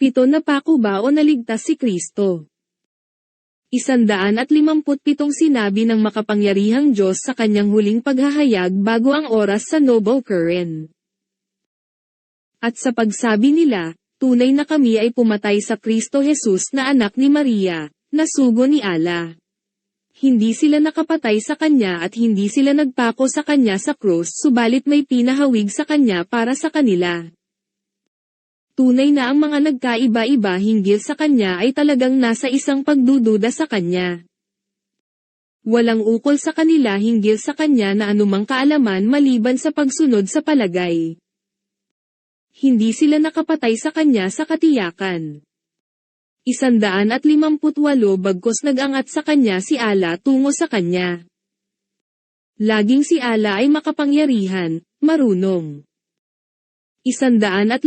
7 napako ba o naligtas si Kristo? 157 sinabi ng makapangyarihang Diyos sa kanyang huling paghahayag bago ang oras sa Noble Current. At sa pagsabi nila, tunay na kami ay pumatay sa Kristo Jesus na anak ni Maria, na sugo ni Allah. Hindi sila nakapatay sa kanya at hindi sila nagpako sa kanya sa krus subalit may pinahawig sa kanya para sa kanila. Tunay na ang mga nagkaiba-iba hinggil sa kanya ay talagang nasa isang pagdududa sa kanya. Walang ukol sa kanila hinggil sa kanya na anumang kaalaman maliban sa pagsunod sa palagay. Hindi sila nakapatay sa kanya sa katiyakan. 158 bagkus nag-angat sa kanya si Allah tungo sa kanya. Laging si Allah ay makapangyarihan, marunong. 159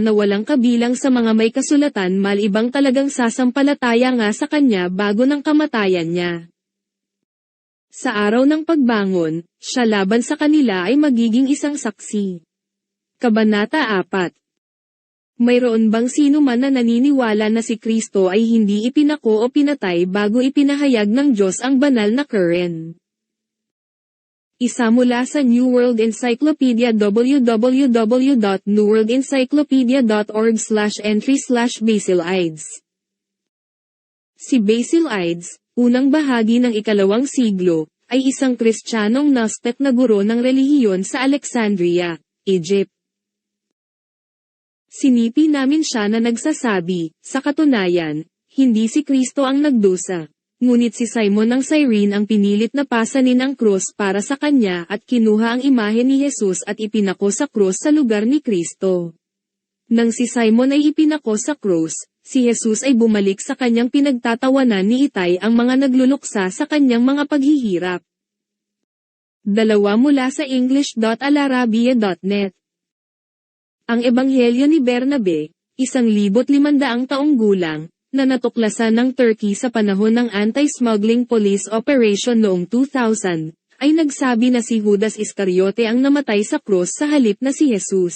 na walang kabilang sa mga may kasulatan malibang talagang sasampalataya nga sa kanya bago ng kamatayan niya. Sa araw ng pagbangon, siya laban sa kanila ay magiging isang saksi. Kabanata 4. Mayroon bang sino man na naniniwala na si Kristo ay hindi ipinako o pinatay bago ipinahayag ng Diyos ang banal na current? Isa mula sa New World Encyclopedia www.neworldencyclopedia.org/entry/Basilides. Si Basilides, unang bahagi ng 2 siglo, ay isang Kristiyanong Gnostic na guro ng relihiyon sa Alexandria, Egypt. Sinipi namin siya na nagsasabi, sa katunayan, hindi si Kristo ang nagdusa. Ngunit si Simon ng Cyrene ang pinilit na pasanin ang krus para sa kanya at kinuha ang imahe ni Jesus at ipinako sa krus sa lugar ni Kristo. Nang si Simon ay ipinako sa krus, si Jesus ay bumalik sa kanyang pinagtatawanan ni Itay ang mga nagluluksa sa kanyang mga paghihirap. 2 mula sa english.alarabia.net. Ang Ebanghelyo ni Bernabe, 1,500 taong gulang, na natuklasan ng Turkey sa panahon ng anti-smuggling police operation noong 2000, ay nagsabi na si Judas Iscariote ang namatay sa krus sa halip na si Jesus.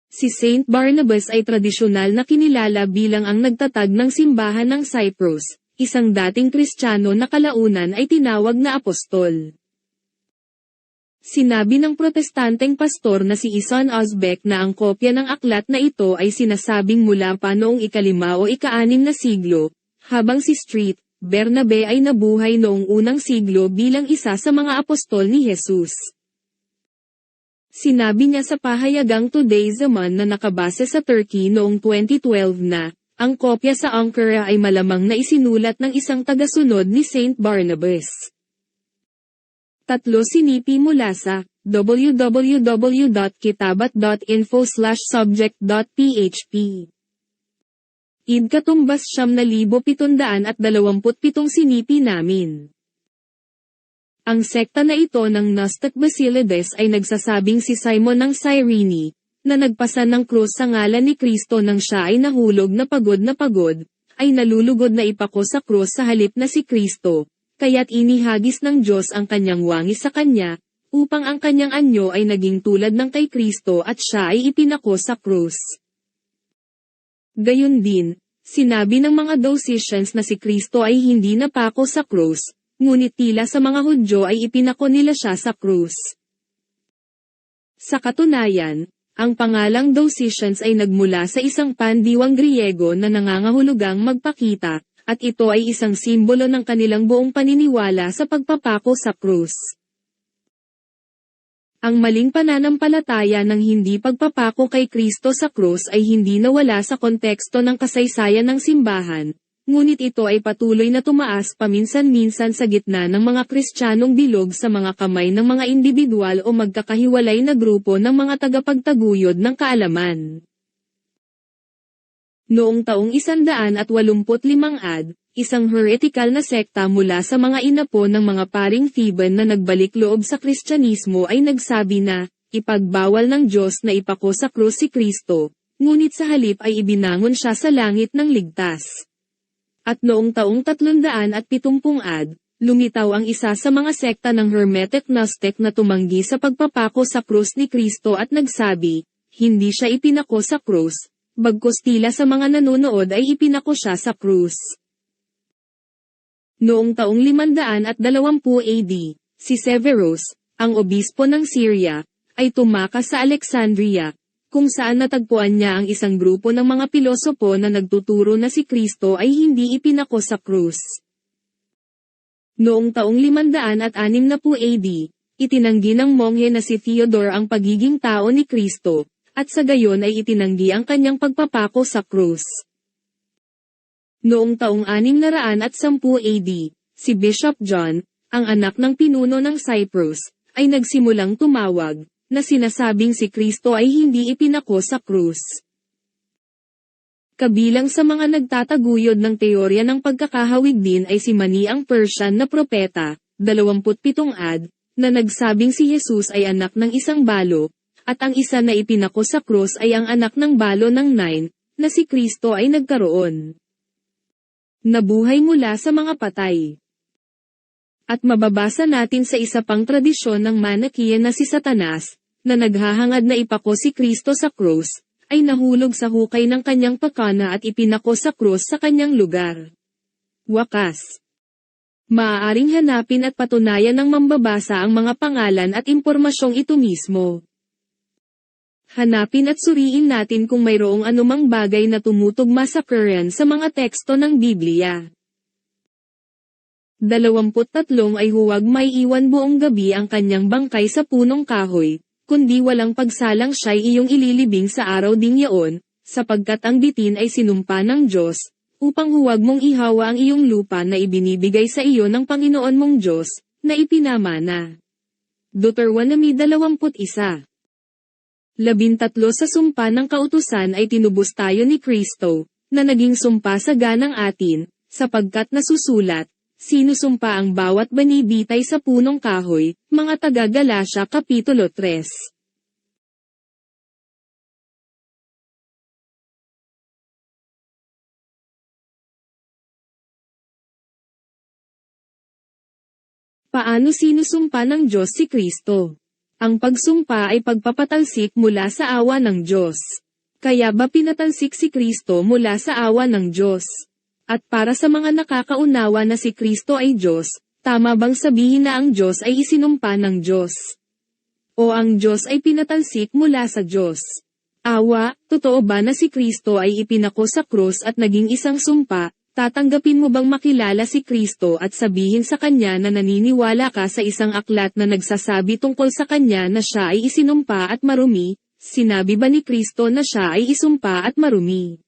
Si Saint Barnabas ay tradisyonal na kinilala bilang ang nagtatag ng simbahan ng Cyprus, isang dating Kristiyano na kalaunan ay tinawag na apostol. Sinabi ng protestanteng pastor na si Isan Ozbek na ang kopya ng aklat na ito ay sinasabing mula pa noong ika-5 o ika-6 na siglo, habang si Street, Bernabe ay nabuhay noong unang siglo bilang isa sa mga apostol ni Jesus. Sinabi niya sa pahayagang Today's Zaman na nakabase sa Turkey noong 2012 na, ang kopya sa Ankara ay malamang na isinulat ng isang tagasunod ni Saint Barnabas. 3 sinipi mula sa www.kitabat.info/subject.php. Id katumbas 7,727 sinipi namin. Ang sekta na ito ng Gnostic Basilides ay nagsasabing si Simon ng Cyrene, na nagpasan ng krus sa ngalan ni Kristo nang siya ay nahulog na pagod, ay nalulugod na ipako sa krus sa halip na si Kristo. Kaya't inihagis ng Diyos ang kanyang wangis sa kanya, upang ang kanyang anyo ay naging tulad ng kay Kristo at siya ay ipinako sa krus. Gayon din, sinabi ng mga Docetians na si Kristo ay hindi napako sa krus, ngunit tila sa mga Hudyo ay ipinako nila siya sa krus. Sa katunayan, ang pangalang Docetians ay nagmula sa isang pandiwang Griego na nangangahulugang magpakita, at ito ay isang simbolo ng kanilang buong paniniwala sa pagpapako sa krus. Ang maling pananampalataya ng hindi pagpapako kay Kristo sa krus ay hindi nawala sa konteksto ng kasaysayan ng simbahan, ngunit ito ay patuloy na tumaas paminsan-minsan sa gitna ng mga Kristiyanong bilog sa mga kamay ng mga individual o magkakahiwalay na grupo ng mga tagapagtaguyod ng kaalaman. Noong taong 185 AD, isang heretical na sekta mula sa mga inapo ng mga paring Theban na nagbalik loob sa Kristyanismo ay nagsabi na, ipagbawal ng Diyos na ipako sa krus si Kristo, ngunit sa halip ay ibinangon siya sa langit ng ligtas. At noong taong 370 AD, lumitaw ang isa sa mga sekta ng Hermetic Gnostic na tumanggi sa pagpapako sa krus ni Kristo at nagsabi, hindi siya ipinako sa krus, bagkus tila sa mga nanonood ay ipinako siya sa krus. Noong taong 520 AD, si Severus, ang obispo ng Syria, ay tumakas sa Alexandria, kung saan natagpuan niya ang isang grupo ng mga pilosopo na nagtuturo na si Kristo ay hindi ipinako sa krus. Noong taong 560 AD, itinanggi ng monghe na si Theodore ang pagiging tao ni Kristo, at sa gayon ay itinanggi ang kanyang pagpapako sa krus. Noong taong 610 AD, si Bishop John, ang anak ng pinuno ng Cyprus, ay nagsimulang tumawag, na sinasabing si Kristo ay hindi ipinako sa krus. Kabilang sa mga nagtataguyod ng teorya ng pagkakahawig din ay si Mani ang Persian na propeta, 27 AD, na nagsabing si Jesus ay anak ng isang balo, at ang isa na ipinako sa krus ay ang anak ng balo ng 9, na si Kristo ay nagkaroon. Nabuhay mula sa mga patay. At mababasa natin sa isa pang tradisyon ng Manichaean na si Satanas, na naghahangad na ipako si Kristo sa krus, ay nahulog sa hukay ng kanyang pakana at ipinako sa krus sa kanyang lugar. Wakas. Maaaring hanapin at patunayan ng mambabasa ang mga pangalan at impormasyong ito mismo. Hanapin at suriin natin kung mayroong anumang bagay na tumutugma sa Quran sa mga teksto ng Biblia. 23 ay huwag may iwan buong gabi ang kanyang bangkay sa punong kahoy, kundi walang pagsalang siya'y iyong ililibing sa araw ding yaon, sapagkat ang bitin ay sinumpa ng Diyos, upang huwag mong ihawa ang iyong lupa na ibinibigay sa iyo ng Panginoon mong Diyos, na ipinamana. Deuteronomy 21. 13 sa sumpa ng kautusan ay tinubos tayo ni Kristo, na naging sumpa sa ganang atin, sapagkat nasusulat, sinusumpa ang bawat banibitay sa punong kahoy, mga taga-Galasya Kapitulo 3. Paano sinusumpa ng Diyos si Kristo? Ang pagsumpa ay pagpapatalsik mula sa awa ng Diyos. Kaya ba pinatalsik si Kristo mula sa awa ng Diyos? At para sa mga nakakaunawa na si Kristo ay Diyos, tama bang sabihin na ang Diyos ay isinumpa ng Diyos? O ang Diyos ay pinatalsik mula sa Diyos? Awa, totoo ba na si Kristo ay ipinako sa krus at naging isang sumpa? Tatanggapin mo bang makilala si Kristo at sabihin sa Kanya na naniniwala ka sa isang aklat na nagsasabi tungkol sa Kanya na siya ay isinumpa at marumi? Sinabi ba ni Kristo na siya ay isumpa at marumi?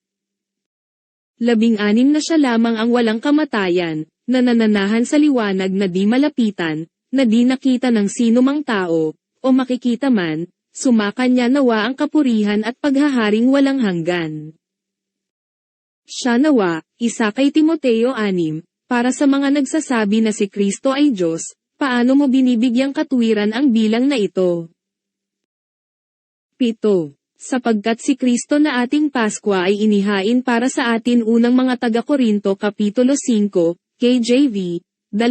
16 na siya lamang ang walang kamatayan, na nananahan sa liwanag na di malapitan, na di nakita ng sino mang tao, o makikita man, sumakanya nawa ang kapurihan at paghaharing walang hanggan. Siya nawa, 1 kay Timoteo 6, para sa mga nagsasabi na si Kristo ay Diyos, paano mo binibigyang katuwiran ang bilang na ito? 7. Sapagkat si Kristo na ating Paskwa ay inihain para sa atin unang mga taga-Korinto Kapitulo 5, KJV, 2,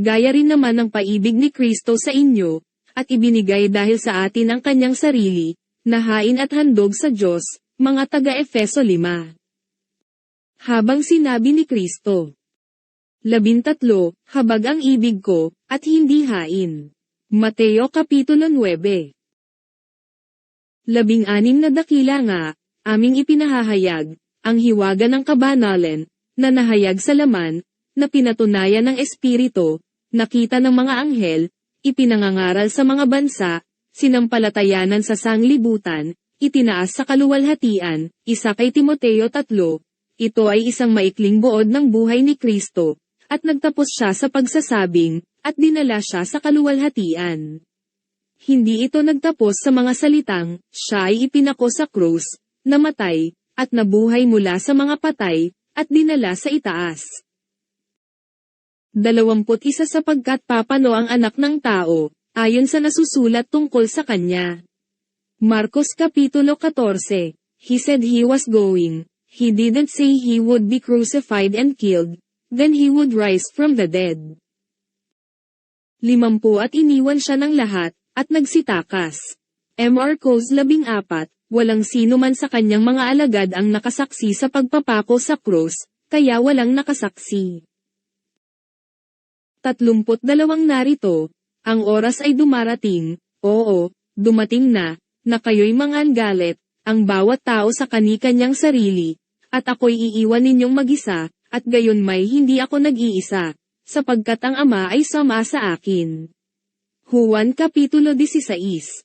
gaya rin naman ng paibig ni Kristo sa inyo, at ibinigay dahil sa atin ang kanyang sarili, nahain at handog sa Diyos, mga taga-Efeso 5. Habang sinabi ni Kristo, 13, habag ang ibig ko, at hindi hain. Mateo Kapitulo 9. 16 na dakila nga, aming ipinahahayag, ang hiwaga ng kabanalan, na nahayag sa laman, na pinatunayan ng Espiritu, nakita ng mga anghel, ipinangangaral sa mga bansa, sinampalatayanan sa sanglibutan, itinaas sa kaluwalhatian, 1 kay Timoteo 3. Ito ay isang maikling buod ng buhay ni Kristo, at nagtapos siya sa pagsasabing, at dinala siya sa kaluwalhatian. Hindi ito nagtapos sa mga salitang, siya ay ipinako sa krus, namatay, at nabuhay mula sa mga patay, at dinala sa itaas. 21 sapagkat papano ang anak ng tao, ayon sa nasusulat tungkol sa kanya. Marcos Kapitulo 14, he said he was going. He didn't say he would be crucified and killed, then he would rise from the dead. 50 at iniwan siya ng lahat, at nagsitakas. Marcos 14, Walang sino man sa kanyang mga alagad ang nakasaksi sa pagpapako sa krus, kaya walang nakasaksi. 32 narito, ang oras ay dumarating, oo, dumating na kayo'y mangangalit, ang bawat tao sa kani-kanyang sarili, at ako'y iiwan ninyong mag-isa, at gayon may hindi ako nag-iisa, sapagkat ang Ama ay sama sa akin. Juan Kapitulo 16.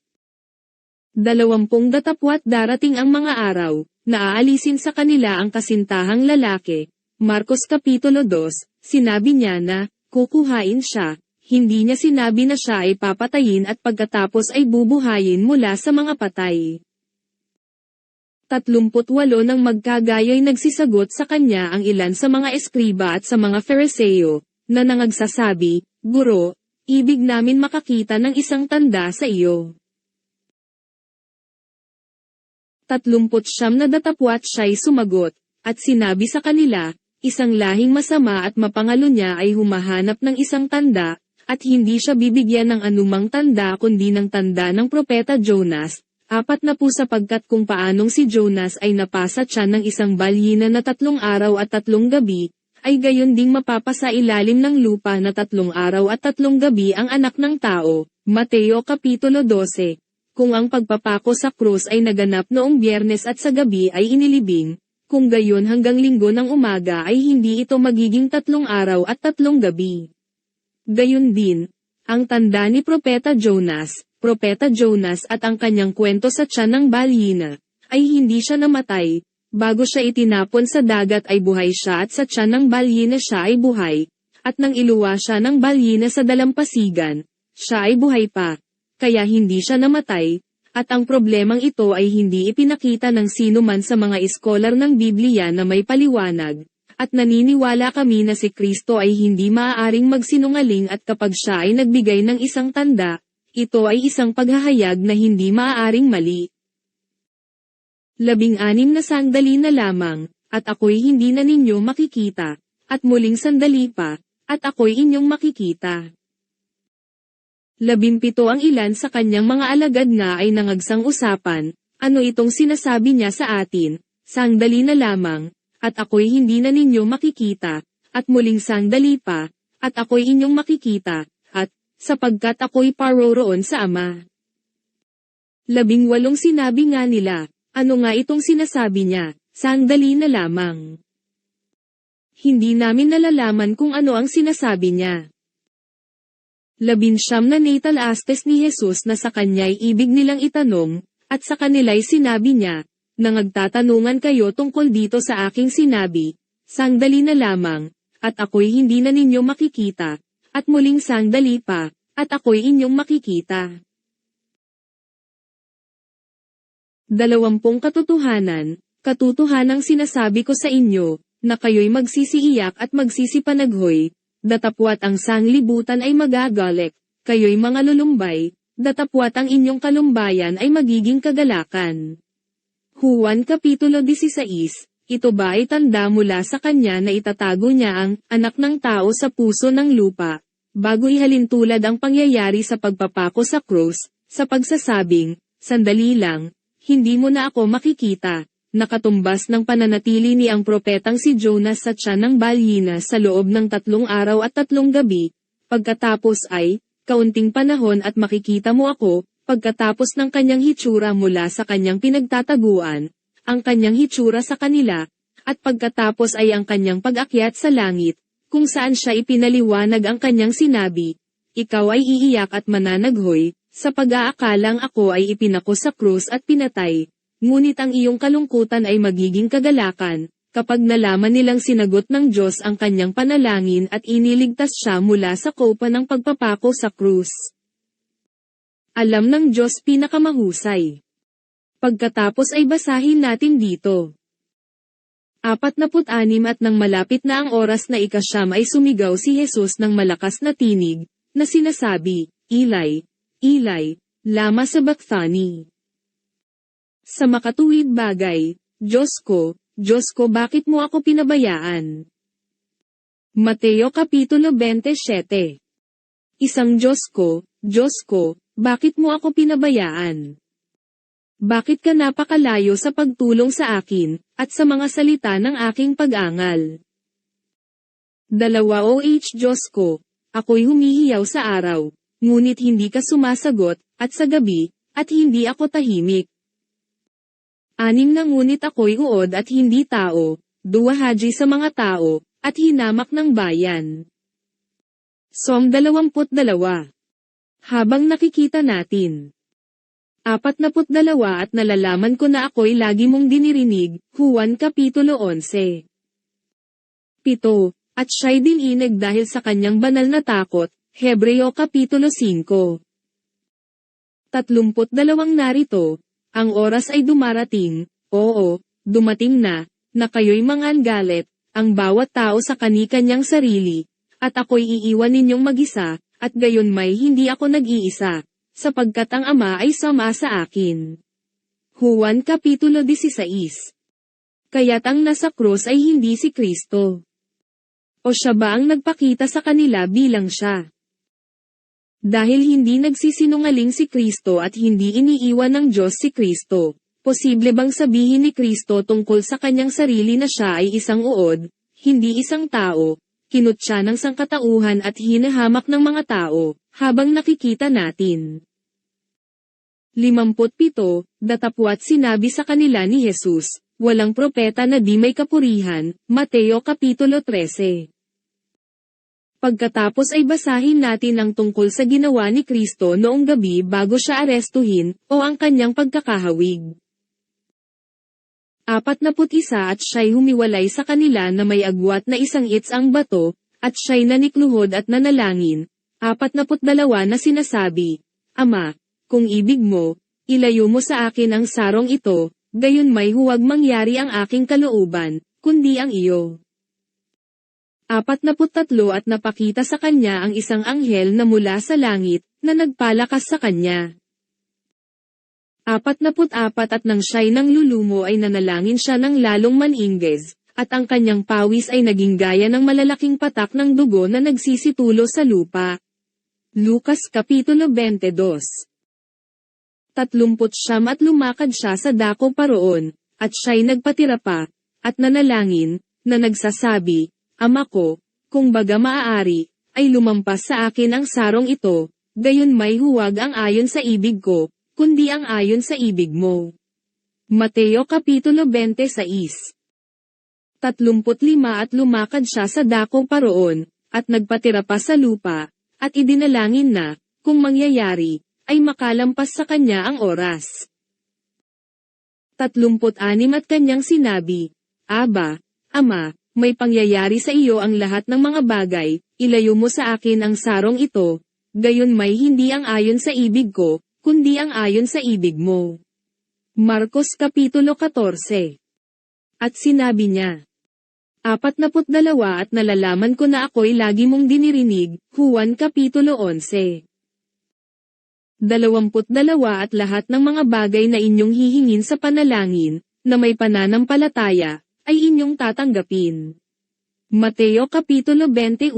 20 datapwat darating ang mga araw, na aalisin sa kanila ang kasintahang lalaki. Marcos Kapitulo 2, sinabi niya na, kukuhain siya, hindi niya sinabi na siya ay papatayin at pagkatapos ay bubuhayin mula sa mga patay. 38 nang magkagayo'y nagsisagot sa kanya ang ilan sa mga eskriba at sa mga Fariseo, na nangagsasabi, Guro, ibig namin makakita ng isang tanda sa iyo. 39 na datapwat siya'y sumagot, at sinabi sa kanila, isang lahing masama at mapangalo niya ay humahanap ng isang tanda, at hindi siya bibigyan ng anumang tanda kundi ng tanda ng propeta Jonas, 40 sapagkat kung paanong si Jonas ay napasa tiyan ng isang balyina na 3 araw at 3 gabi, ay gayon ding mapapasa ilalim ng lupa na 3 araw at 3 gabi ang anak ng tao. Mateo Kapitulo 12. Kung ang pagpapako sa krus ay naganap noong Biyernes at sa gabi ay inilibing, kung gayon hanggang Linggo ng umaga ay hindi ito magiging 3 araw at 3 gabi. Gayon din, ang tanda ni Propeta Jonas at ang kanyang kwento sa tiyan ng balyina, ay hindi siya namatay, bago siya itinapon sa dagat ay buhay siya at sa tiyan ng balyina siya ay buhay, at nang iluwa siya ng balyina sa dalampasigan, siya ay buhay pa. Kaya hindi siya namatay, at ang problemang ito ay hindi ipinakita ng sino man sa mga iskolar ng Biblia na may paliwanag, at naniniwala kami na si Kristo ay hindi maaaring magsinungaling at kapag siya ay nagbigay ng isang tanda, ito ay isang paghahayag na hindi maaaring mali. 16 na sandali na lamang, at ako'y hindi na ninyo makikita, at muling sandali pa, at ako'y inyong makikita. 17 ang ilan sa kanyang mga alagad nga ay nangagsang usapan, ano itong sinasabi niya sa atin, sandali na lamang, at ako'y hindi na ninyo makikita, at muling sandali pa, at ako'y inyong makikita, at, sapagkat ako'y paroroon sa Ama. 18 sinabi nga nila, ano nga itong sinasabi niya, sandali na lamang. Hindi namin nalalaman kung ano ang sinasabi niya. 19 na natalastes ni Jesus na sa kanya'y ibig nilang itanong, at sa kanila'y sinabi niya, nangagtatanungan kayo tungkol dito sa aking sinabi, sandali na lamang, at ako'y hindi na ninyo makikita, at muling sandali pa, at ako'y inyong makikita. 20 katotohanang sinasabi ko sa inyo, na kayo'y magsisiiyak at magsisipanaghoy, datapwat ang sanglibutan ay magagalek, kayo'y mga lulumbay, datapwat ang inyong kalumbayan ay magiging kagalakan. Juan Kapitulo 16, ito ba ay tanda mula sa kanya na itatago niya ang anak ng tao sa puso ng lupa, bago ihalintulad ang pangyayari sa pagpapako sa krus, sa pagsasabing, sandali lang, hindi mo na ako makikita. Nakatumbas ng pananatili ni ang propetang si Jonas sa tiyan ng balyina sa loob ng 3 araw at 3 gabi, pagkatapos ay, kaunting panahon at makikita mo ako, pagkatapos ng kanyang hitsura mula sa kanyang pinagtataguan, ang kanyang hitsura sa kanila, at pagkatapos ay ang kanyang pag-akyat sa langit, kung saan siya ipinaliwanag ang kanyang sinabi, ikaw ay iiyak at mananaghoy, sa pag-aakalang ako ay ipinako sa krus at pinatay. Ngunit ang iyong kalungkutan ay magiging kagalakan, kapag nalaman nilang sinagot ng Diyos ang kanyang panalangin at iniligtas siya mula sa kopa ng pagpapako sa krus. Alam ng Diyos pinakamahusay. Pagkatapos ay basahin natin dito. 46 at nang malapit na ang oras na ika-9 ay sumigaw si Jesus ng malakas na tinig, na sinasabi, Eli, Eli, lama sabachthani. Sa makatuwid bagay, Diyos ko, bakit mo ako pinabayaan? Mateo Kapitulo 27. Isang Diyos ko, bakit mo ako pinabayaan? Bakit ka napakalayo sa pagtulong sa akin, at sa mga salita ng aking pag-angal? 2 Diyos ko, ako'y humihiyaw sa araw, ngunit hindi ka sumasagot, at sa gabi, at hindi ako tahimik. 6 Na ngunit ako'y uod at hindi tao, duwahaji sa mga tao, at hinamak ng bayan. Psalm 22. Habang nakikita natin. 42 at nalalaman ko na ako'y lagi mong dinirinig, Juan Kapitulo 11. 7. At siya'y dininig dahil sa kanyang banal na takot, Hebreo Kapitulo 5. 32 narito, ang oras ay dumarating, oo, dumating na kayo'y mangangalit, ang bawat tao sa kani-kanyang sarili, at ako'y iiwan ninyong mag-isa, at gayon may hindi ako nag-iisa, sapagkat ang Ama ay sama sa akin. Juan Kapitulo 16. Kaya't ang nasa krus ay hindi si Kristo. O siya ba ang nagpakita sa kanila bilang siya? Dahil hindi nagsisinungaling si Kristo at hindi iniiwan ng Diyos si Kristo, posible bang sabihin ni Kristo tungkol sa kanyang sarili na siya ay isang uod, hindi isang tao, kinutya ng sangkatauhan at hinahamak ng mga tao, habang nakikita natin? 57, datapwat sinabi sa kanila ni Jesus, walang propeta na di may kapurihan, Mateo Kapitulo 13. Pagkatapos ay basahin natin ang tungkol sa ginawa ni Kristo noong gabi bago siya arestuhin, o ang kanyang pagkakahawig. 41 At siya'y humiwalay sa kanila na may agwat na isang its ang bato, at siya'y nanikluhod at nanalangin. 42 na sinasabi, Ama, kung ibig mo, ilayo mo sa akin ang sarong ito, gayon may huwag mangyari ang aking kalooban, kundi ang iyo. 43 At napakita sa kanya ang isang anghel na mula sa langit, na nagpalakas sa kanya. 44 At nang siya'y nang lulumo ay nanalangin siya ng lalong maningges, at ang kanyang pawis ay naging gaya ng malalaking patak ng dugo na nagsisitulo sa lupa. Lucas Kapitulo 22. 30 At lumakad siya sa dako paroon, at siya'y nagpatira pa, at nanalangin, na nagsasabi, Ama ko, kung baga maaari, ay lumampas sa akin ang sarong ito, gayon may huwag ang ayon sa ibig ko, kundi ang ayon sa ibig mo. Mateo Kapitulo 26. 35 At lumakad siya sa dako paroon, at nagpatira pa sa lupa, at idinalangin na, kung mangyayari, ay makalampas sa kanya ang oras. 36 At kanyang sinabi, Aba, Ama, may pangyayari sa iyo ang lahat ng mga bagay, ilayo mo sa akin ang sarong ito, gayon may hindi ang ayon sa ibig ko, kundi ang ayon sa ibig mo. Marcos Kapitulo 14. At sinabi niya, 42 At nalalaman ko na ako'y lagi mong dinirinig, Juan Kapitulo 11. 22 At lahat ng mga bagay na inyong hihingin sa panalangin, na may pananampalataya, ay inyong tatanggapin. Mateo Kapitulo 21.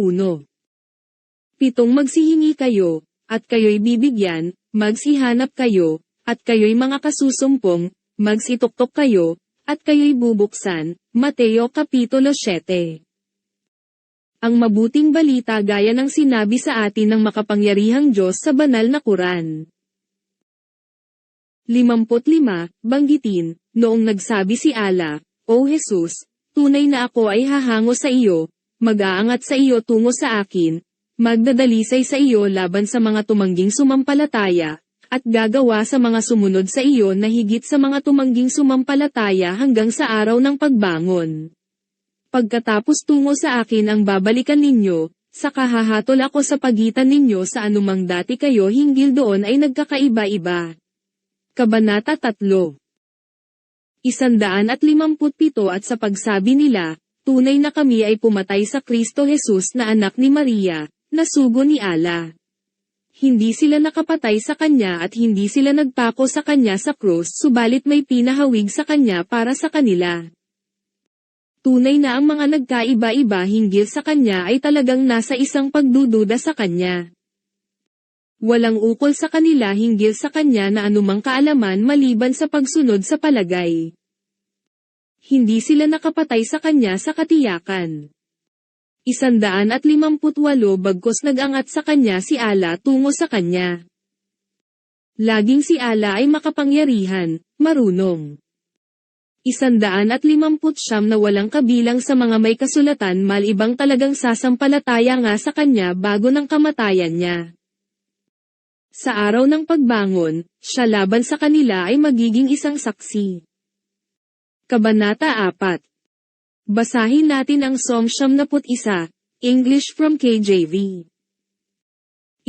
7 Magsihingi kayo, at kayo'y bibigyan, magsihanap kayo, at kayo'y mga kasusumpong, magsituktok kayo, at kayo'y bubuksan, Mateo Kapitulo 7. Ang mabuting balita gaya ng sinabi sa atin ng makapangyarihang Diyos sa banal na Quran. 55, banggitin, noong nagsabi si Allah, O Jesus, tunay na ako ay hahango sa iyo, mag-aangat sa iyo tungo sa akin, magdadalisay sa iyo laban sa mga tumangging sumampalataya, at gagawa sa mga sumunod sa iyo na higit sa mga tumangging sumampalataya hanggang sa araw ng pagbangon. Pagkatapos tungo sa akin ang babalikan ninyo, saka hahatol ako sa pagitan ninyo sa anumang dati kayo hinggil doon ay nagkakaiba-iba. Kabanata 3. 157 At sa pagsabi nila, tunay na kami ay pumatay sa Kristo Jesus na anak ni Maria, na sugo ni Allah. Hindi sila nakapatay sa kanya at hindi sila nagpako sa kanya sa krus subalit may pinahawig sa kanya para sa kanila. Tunay na ang mga nagkaiba-iba hinggil sa kanya ay talagang nasa isang pagdududa sa kanya. Walang ukol sa kanila hinggil sa kanya na anumang kaalaman maliban sa pagsunod sa palagay. Hindi sila nakapatay sa kanya sa katiyakan. 158 bagkus nag-angat sa kanya si Allah tungo sa kanya. Laging si Allah ay makapangyarihan, marunong. 159 na walang kabilang sa mga may kasulatan malibang talagang sasampalataya nga sa kanya bago ng kamatayan niya. Sa araw ng pagbangon, siya laban sa kanila ay magiging isang saksi. Kabanata 4. Basahin natin ang Psalm 91, English from KJV.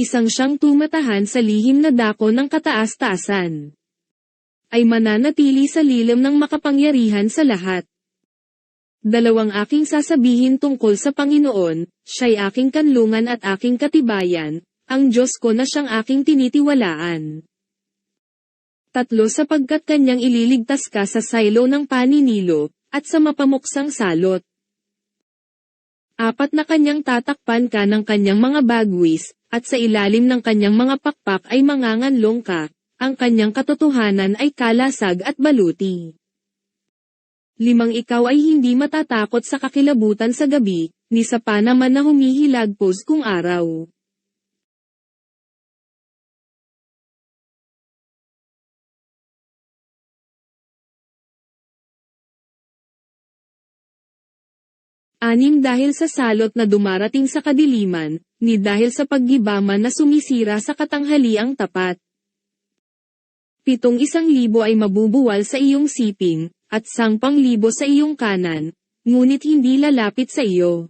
Isang siyang tumatahan sa lihim na dako ng kataas-taasan. Ay mananatili sa lilim ng makapangyarihan sa lahat. Dalawang aking sasabihin tungkol sa Panginoon, siya'y aking kanlungan at aking katibayan, ang Diyos ko na siyang aking tinitiwalaan. 3 Sapagkat kanyang ililigtas ka sa silo ng paninilo, at sa mapamuksang salot. 4 Na kanyang tatakpan ka ng kanyang mga bagwis, at sa ilalim ng kanyang mga pakpak ay manganganlong ka, ang kanyang katotohanan ay kalasag at baluti. 5 Ikaw ay hindi matatakot sa kakilabutan sa gabi, ni sa panaman na humihilagpos kung araw. Anim Dahil sa salot na dumarating sa kadiliman, ni dahil sa paggibaman na sumisira sa katanghaliang tapat. 7 1,000 ay mabubuwal sa iyong siping, at 10,000 sa iyong kanan, ngunit hindi lalapit sa iyo.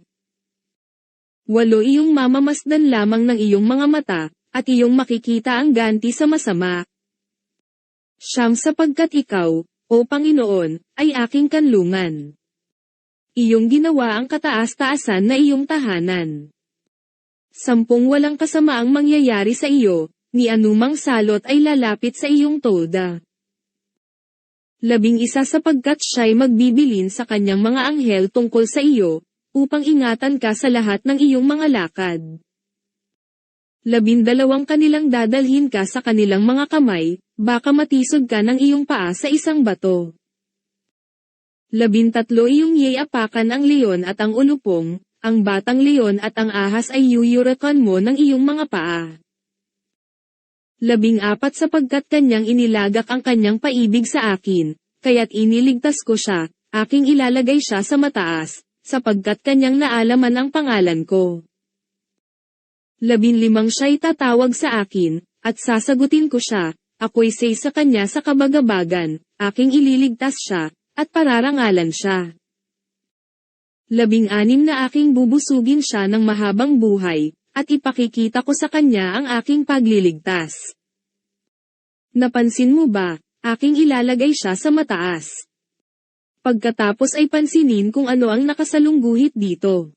8 Iyong mamamasdan lamang ng iyong mga mata, at iyong makikita ang ganti sa masama. 9 Sapagkat ikaw, O Panginoon, ay aking kanlungan. Iyong ginawa ang kataas-taasan na iyong tahanan. 10 Walang kasamaang mangyayari sa iyo, ni anumang salot ay lalapit sa iyong toda. 11 Sapagkat siya'y magbibilin sa kanyang mga anghel tungkol sa iyo, upang ingatan ka sa lahat ng iyong mga lakad. 12 Kanilang dadalhin ka sa kanilang mga kamay, baka matisod ka ng iyong paa sa isang bato. 13 Iyong yayapakan ang leon at ang ulupong, ang batang leon at ang ahas ay yuyurakan mo ng iyong mga paa. 14 Sapagkat kanyang inilagak ang kanyang paibig sa akin, kaya't iniligtas ko siya, aking ilalagay siya sa mataas, sapagkat kanyang naalaman ang pangalan ko. 15 Siya'y tatawag sa akin, at sasagutin ko siya, ako'y say sa kanya sa kabagabagan, aking ililigtas siya, at pararangalan siya. 16 Na aking bubusugin siya ng mahabang buhay, at ipakikita ko sa kanya ang aking pagliligtas. Napansin mo ba, aking ilalagay siya sa mataas. Pagkatapos ay pansinin kung ano ang nakasalungguhit dito.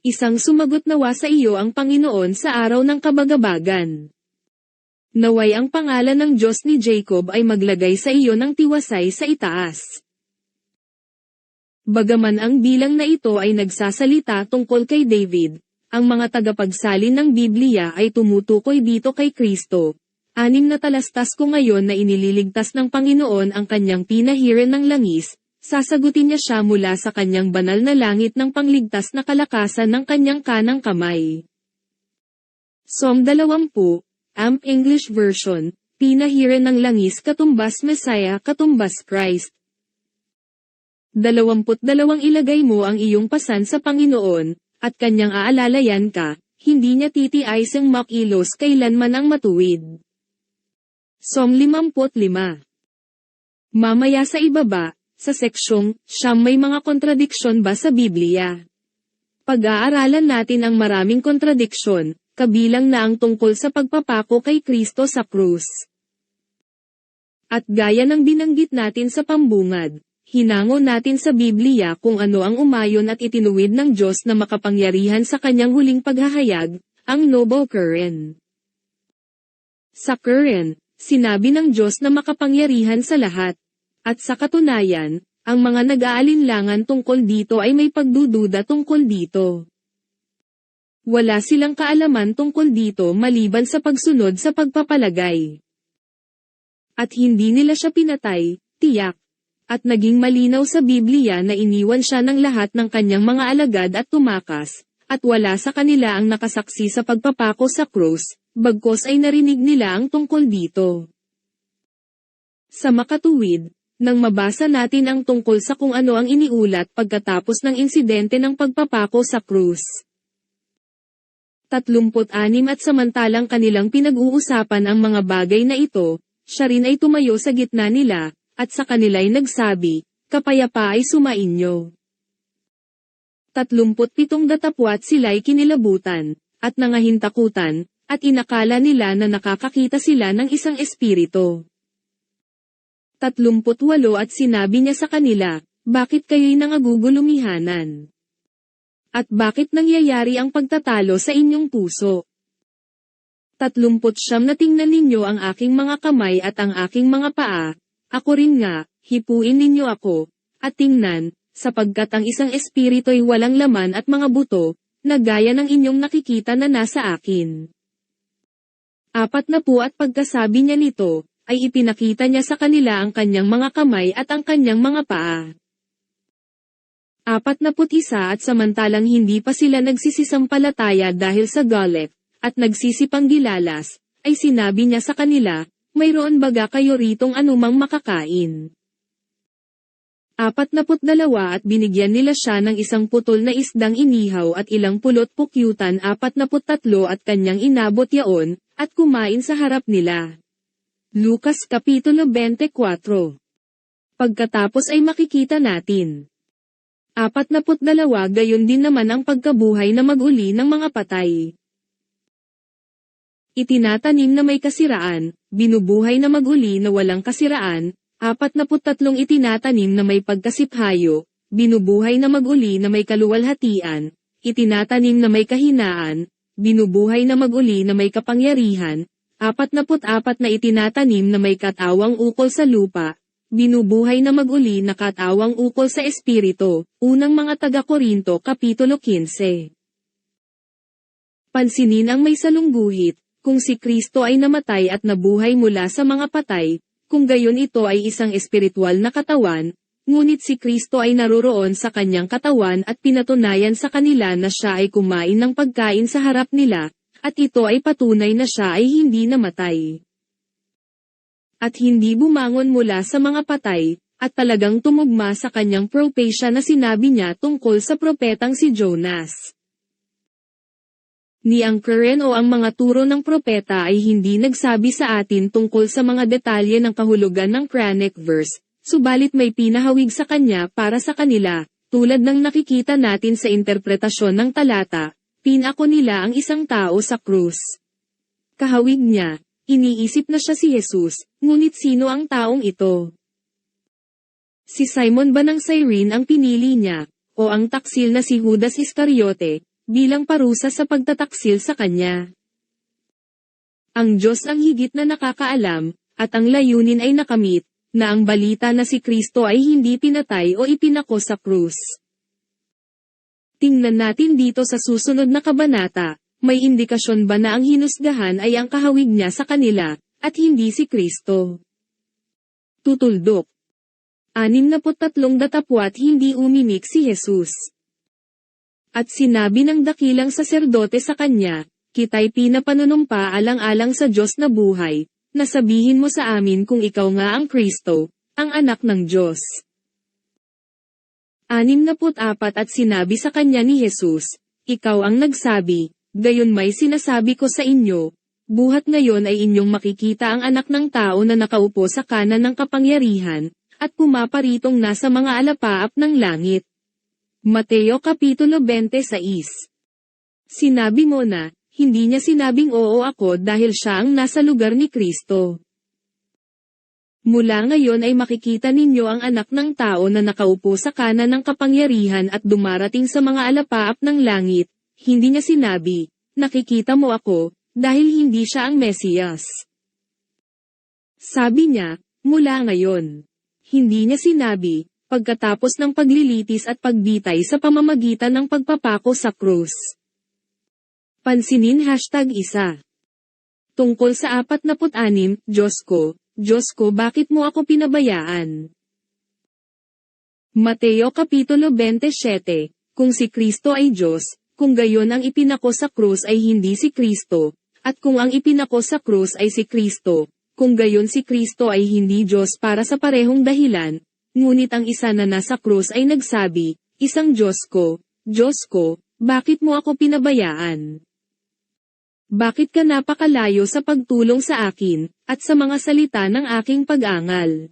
Isang sumagot nawa sa iyo ang Panginoon sa araw ng kabagabagan. Naway ang pangalan ng Diyos ni Jacob ay maglagay sa iyo ng tiwasay sa itaas. Bagaman ang bilang na ito ay nagsasalita tungkol kay David, ang mga tagapagsalin ng Biblia ay tumutukoy dito kay Kristo. 6 na talastas ko ngayon na inililigtas ng Panginoon ang kanyang pinahiran ng langis, sasagutin niya siya mula sa kanyang banal na langit ng pangligtas na kalakasan ng kanyang kanang kamay. Psalm 20 Amp English Version, pinahiran ng langis katumbas Messiah katumbas Christ. 22 Ilagay mo ang iyong pasan sa Panginoon, at kanyang aalalayan ka, hindi niya titiisang makilos kailanman ang matuwid. Psalm 55. Mamaya sa ibaba, sa seksyong, siyam may mga kontradiksyon ba sa Biblia? Pag-aaralan natin ang maraming kontradiksyon, kabilang na ang tungkol sa pagpapako kay Kristo sa krus. At gaya ng binanggit natin sa pambungad, hinango natin sa Biblia kung ano ang umayon at itinuwid ng Diyos na makapangyarihan sa kanyang huling paghahayag, ang Noble Quran. Sa Quran, sinabi ng Diyos na makapangyarihan sa lahat. At sa katunayan, ang mga nag-aalinlangan tungkol dito ay may pagdududa tungkol dito. Wala silang kaalaman tungkol dito maliban sa pagsunod sa pagpapalagay. At hindi nila siya pinatay, tiyak. At naging malinaw sa Biblia na iniwan siya ng lahat ng kanyang mga alagad at tumakas, at wala sa kanila ang nakasaksi sa pagpapako sa krus, bagkos ay narinig nila ang tungkol dito. Sa makatuwid, nang mabasa natin ang tungkol sa kung ano ang iniulat pagkatapos ng insidente ng pagpapako sa krus. 36 at samantalang kanilang pinag-uusapan ang mga bagay na ito, siya rin ay tumayo sa gitna nila, at sa kanila'y nagsabi, "Kapayapa ay sumainyo." 37 datapwat sila'y kinilabutan, at nangahintakutan, at inakala nila na nakakakita sila ng isang espiritu. 38 at sinabi niya sa kanila, "Bakit kayo'y nangagugulumihanan? At bakit nangyayari ang pagtatalo sa inyong puso? 39 na tingnan ninyo ang aking mga kamay at ang aking mga paa, ako rin nga, hipuin ninyo ako, at tingnan, sapagkat ang isang espirito'y walang laman at mga buto, na gaya ng inyong nakikita na nasa akin." 40 at pagkasabi niya nito, ay ipinakita niya sa kanila ang kanyang mga kamay at ang kanyang mga paa. 41 at samantalang hindi pa sila nagsisisampalataya dahil sa galit, at nagsisipanggilalas, ay sinabi niya sa kanila, "Mayroon baga kayo ritong anumang makakain?" 42 at binigyan nila siya ng isang putol na isdang inihaw at ilang pulot pukyutan 43 at kanyang inabot yaon, at kumain sa harap nila. Lucas Kapitulo 24. Pagkatapos ay makikita natin. 42 gayon din naman ang pagkabuhay na mag-uli ng mga patay. Itinatanim na may kasiraan, binubuhay na mag-uli na walang kasiraan, 43 itinatanim na may pagkasiphayo, binubuhay na mag-uli na may kaluwalhatian, itinatanim na may kahinaan, binubuhay na mag-uli na may kapangyarihan, 44 na itinatanim na may katawang ukol sa lupa, binubuhay na mag-uli na katawang ukol sa espiritu. Unang mga taga-Korinto Kapitulo 15. Pansinin ang may salungguhit, kung si Kristo ay namatay at nabuhay mula sa mga patay, kung gayon ito ay isang espiritual na katawan, ngunit si Kristo ay naroroon sa kanyang katawan at pinatunayan sa kanila na siya ay kumain ng pagkain sa harap nila, at ito ay patunay na siya ay hindi namatay. At hindi bumangon mula sa mga patay, at talagang tumugma sa kanyang propesya na sinabi niya tungkol sa propetang si Jonas. Ni ang Karen o ang mga turo ng propeta ay hindi nagsabi sa atin tungkol sa mga detalye ng kahulugan ng Quranic verse, subalit may pinahawig sa kanya para sa kanila, tulad ng nakikita natin sa interpretasyon ng talata, pinako nila ang isang tao sa krus. Kahawig niya, iniisip na siya si Jesus, ngunit sino ang taong ito? Si Simon ba ng Cyrene ang pinili niya, o ang taksil na si Judas Iscariote, bilang parusa sa pagtataksil sa kanya? Ang Diyos ang higit na nakakaalam, at ang layunin ay nakamit, na ang balita na si Kristo ay hindi pinatay o ipinako sa krus. Tingnan natin dito sa susunod na kabanata. May indikasyon ba na ang hinusgahan ay ang kahawig niya sa kanila, at hindi si Kristo? Tutuldok. 63 datapwat hindi umimik si Jesus. At sinabi ng dakilang saserdote sa kanya, "Kita'y pinapanunumpa alang-alang sa Diyos na buhay, na sabihin mo sa amin kung ikaw nga ang Kristo, ang anak ng Diyos." 64 at sinabi sa kanya ni Jesus, "Ikaw ang nagsabi, gayon may sinasabi ko sa inyo, buhat ngayon ay inyong makikita ang anak ng tao na nakaupo sa kanan ng kapangyarihan, at pumaparitong nasa mga alapaap ng langit." Mateo Kapitulo 26. Sinabi mo na, hindi niya sinabing oo ako dahil siya ang nasa lugar ni Kristo. Mula ngayon ay makikita ninyo ang anak ng tao na nakaupo sa kanan ng kapangyarihan at dumarating sa mga alapaap ng langit. Hindi niya sinabi, "Nakikita mo ako," dahil hindi siya ang Mesiyas. Sabi niya, "Mula ngayon." Hindi niya sinabi, pagkatapos ng paglilitis at pagbitay sa pamamagitan ng pagpapako sa krus. Pansinin #1. Tungkol sa 46, Diyos ko bakit mo ako pinabayaan? Mateo Kapitulo 27, kung si Kristo ay Diyos, kung gayon ang ipinako sa krus ay hindi si Kristo, at kung ang ipinako sa krus ay si Kristo, kung gayon si Kristo ay hindi Diyos para sa parehong dahilan, ngunit ang isa na nasa krus ay nagsabi, isang Diyos ko, bakit mo ako pinabayaan? Bakit ka napakalayo sa pagtulong sa akin, at sa mga salita ng aking pag-angal?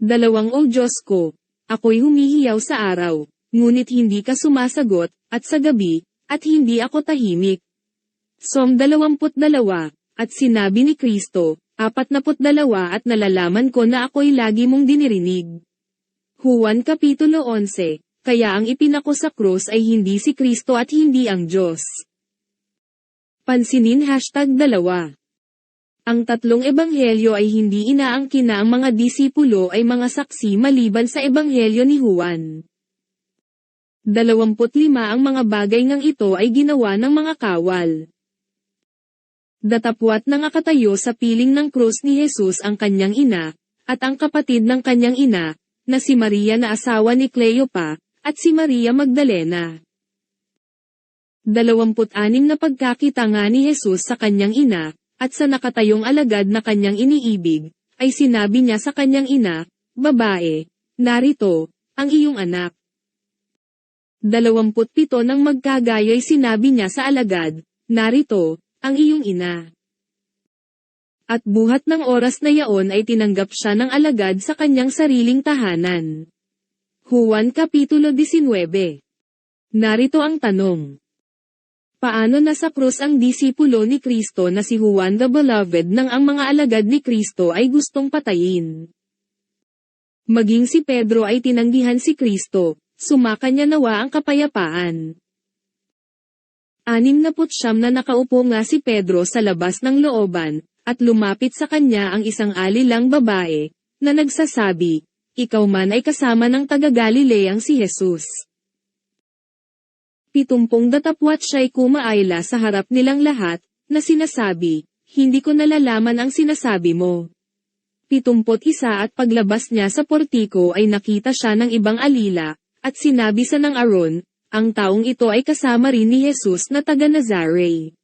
O Diyos ko, ako'y humihiyaw sa araw, ngunit hindi ka sumasagot, at sa gabi, at hindi ako tahimik. Psalm 22, at sinabi ni Kristo, 42 at nalalaman ko na ako'y lagi mong dinirinig. Juan Kapitulo 11, kaya ang ipinako sa krus ay hindi si Kristo at hindi ang Diyos. Pansinin #2. Ang tatlong ebanghelyo ay hindi inaangkin na ang mga disipulo ay mga saksi maliban sa ebanghelyo ni Juan. 25 ang mga bagay ngang ito ay ginawa ng mga kawal. Datapwat na nakatayo sa piling ng krus ni Jesus ang kanyang ina, at ang kapatid ng kanyang ina, na si Maria na asawa ni Cleopa, at si Maria Magdalena. 26 na pagkakita nga ni Jesus sa kanyang ina, at sa nakatayong alagad na kanyang iniibig, ay sinabi niya sa kanyang ina, babae, narito, ang iyong anak. 27 nang magkagaya'y sinabi niya sa alagad, narito, ang iyong ina. At buhat ng oras na yaon ay tinanggap siya ng alagad sa kanyang sariling tahanan. Juan Kapitulo 19. Narito ang tanong. Paano nasa krus ang disipulo ni Kristo na si Juan the Beloved nang ang mga alagad ni Kristo ay gustong patayin? Maging si Pedro ay tinanggihan si Kristo, sumaka niya nawa ang kapayapaan. 69 na nakaupo nga si Pedro sa labas ng looban, at lumapit sa kanya ang isang alilang babae, na nagsasabi, ikaw man ay kasama ng taga-Galileang si Jesus. 70 datapwat siya'y kumaayla sa harap nilang lahat, na sinasabi, hindi ko nalalaman ang sinasabi mo. 71 at paglabas niya sa portiko ay nakita siya ng ibang alila, at sinabi sa ng Aron, ang taong ito ay kasama rin ni Jesus na taga-Nazare.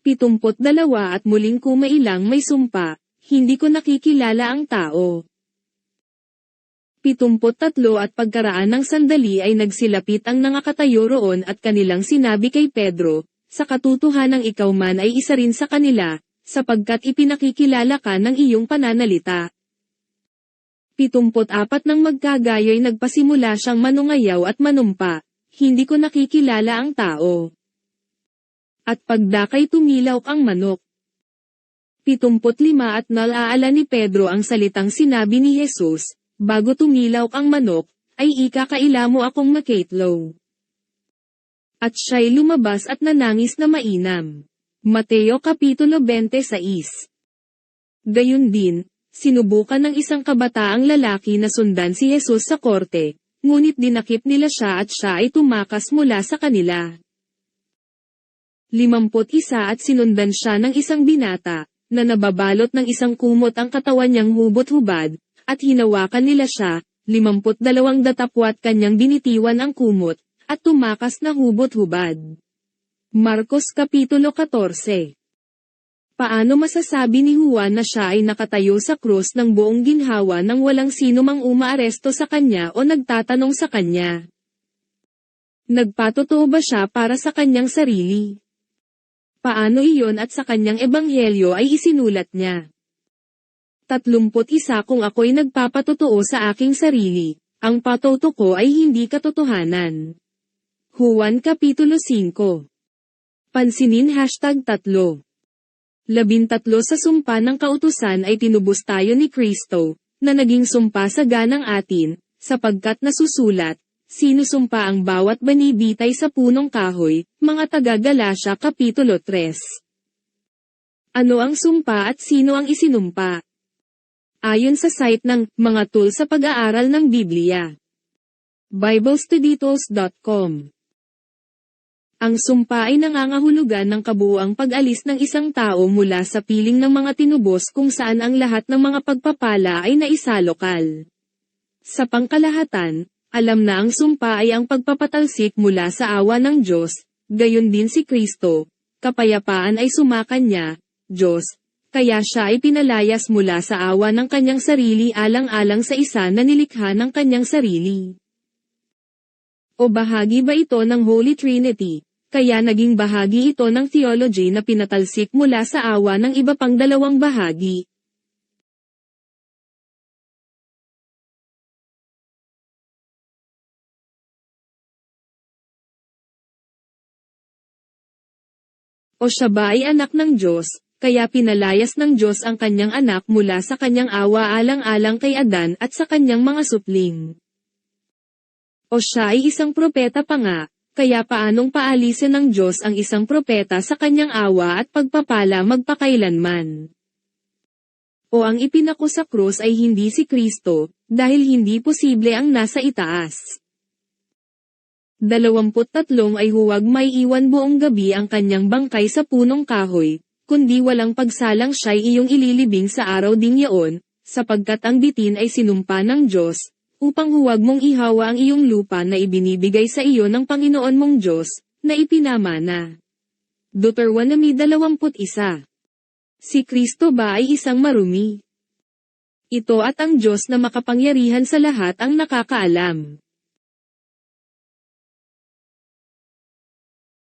72 at muling kumailang may sumpa, hindi ko nakikilala ang tao. 73 at pagkaraan ng sandali ay nagsilapit ang nangakatayo roon at kanilang sinabi kay Pedro, sa katotohanang ikaw man ay isa rin sa kanila, sapagkat ipinakikilala ka ng iyong pananalita. 74 nang magkagaya'y nagpasimula siyang manungayaw at manumpa, hindi ko nakikilala ang tao. At pagdakay tumilaw ang manok. 75 at nalaala ni Pedro ang salitang sinabi ni Jesus, bago tumilaw ang manok, ay ikakaila mo akong makatlaw. At siya'y lumabas at nanangis na mainam. Mateo Kapitulo 26. Gayun din, sinubukan ng isang kabataang lalaki na sundan si Jesus sa korte, ngunit dinakip nila siya at siya ay tumakas mula sa kanila. 51 at sinundan siya ng isang binata, na nababalot ng isang kumot ang katawan niyang hubot-hubad, at hinawakan nila siya, 52 datapwat kanyang binitiwan ang kumot, at tumakas na hubot-hubad. Marcos Kapitulo 14. Paano masasabi ni Juan na siya ay nakatayo sa krus ng buong ginhawa nang walang sino mang umaaresto sa kanya o nagtatanong sa kanya? Nagpatotoo ba siya para sa kanyang sarili? Paano iyon at sa kanyang ebanghelyo ay isinulat niya? 31 Kung ako'y nagpapatotoo sa aking sarili, ang patoto ko ay hindi katotohanan. Juan Kapitulo 5. Pansinin #3. 13 sa sumpa ng kautusan ay tinubos tayo ni Kristo, na naging sumpa sa ganang atin, sapagkat nasusulat, sinusumpa ang bawat banibitay sa punong kahoy, mga taga-Galasya Kapitulo 3. Ano ang sumpa at sino ang isinumpa? Ayon sa site ng Mga Tool sa Pag-aaral ng Biblia. BibleStudyTools.com Ang sumpa ay nangangahulugan ng kabuuang pag-alis ng isang tao mula sa piling ng mga tinubos kung saan ang lahat ng mga pagpapala ay naisalokal. Sa pangkalahatan, alam na ang sumpa ay ang pagpapatalsik mula sa awa ng Diyos, gayon din si Kristo, kapayapaan ay sumakanya, Diyos, kaya siya ay pinalayas mula sa awa ng kanyang sarili alang-alang sa isa na nilikha ng kanyang sarili. O bahagi ba ito ng Holy Trinity? Kaya naging bahagi ito ng theology na pinatalsik mula sa awa ng iba pang dalawang bahagi. O siya ba ay anak ng Diyos, kaya pinalayas ng Diyos ang kanyang anak mula sa kanyang awa alang-alang kay Adan at sa kanyang mga supling. O siya ay isang propeta pa nga, kaya paanong paalisin ng Diyos ang isang propeta sa kanyang awa at pagpapala magpakailanman? O ang ipinako sa krus ay hindi si Kristo, dahil hindi posible ang nasa itaas. 23 ay huwag may iwan buong gabi ang kanyang bangkay sa punong kahoy, kundi walang pagsalang siya'y iyong ililibing sa araw ding yaon, sapagkat ang bitin ay sinumpa ng Diyos, upang huwag mong ihawa ang iyong lupa na ibinibigay sa iyo ng Panginoon mong Diyos, na ipinamana. Deuteronomy 21. Si Kristo ba ay isang marumi? Ito at ang Diyos na makapangyarihan sa lahat ang nakakaalam.